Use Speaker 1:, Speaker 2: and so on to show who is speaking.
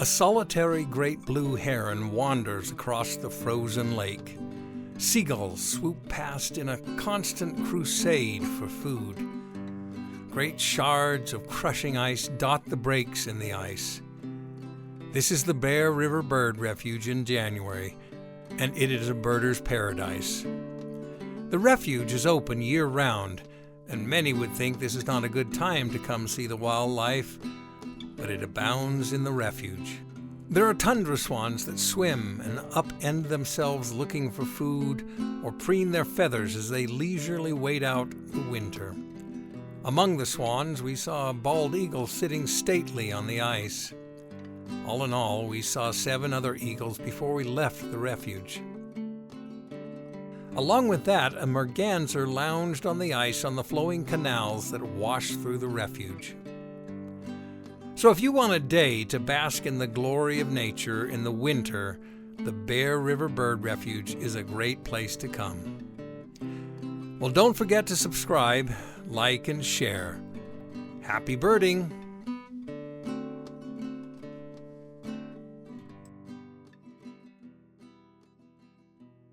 Speaker 1: A solitary great blue heron wanders across the frozen lake. Seagulls swoop past in a constant crusade for food. Great shards of crushing ice dot the breaks in the ice. This is the Bear River Bird Refuge in January, and it is a birder's paradise. The refuge is open year-round, and many would think this is not a good time to come see the wildlife, but it abounds in the refuge. There are tundra swans that swim and upend themselves looking for food or preen their feathers as they leisurely wait out the winter. Among the swans, we saw a bald eagle sitting stately on the ice. All in all, we saw 7 other eagles before we left the refuge. Along with that, a merganser lounged on the ice on the flowing canals that wash through the refuge. So if you want a day to bask in the glory of nature in the winter, the Bear River Bird Refuge is a great place to come. Well, don't forget to subscribe, like, and share. Happy birding!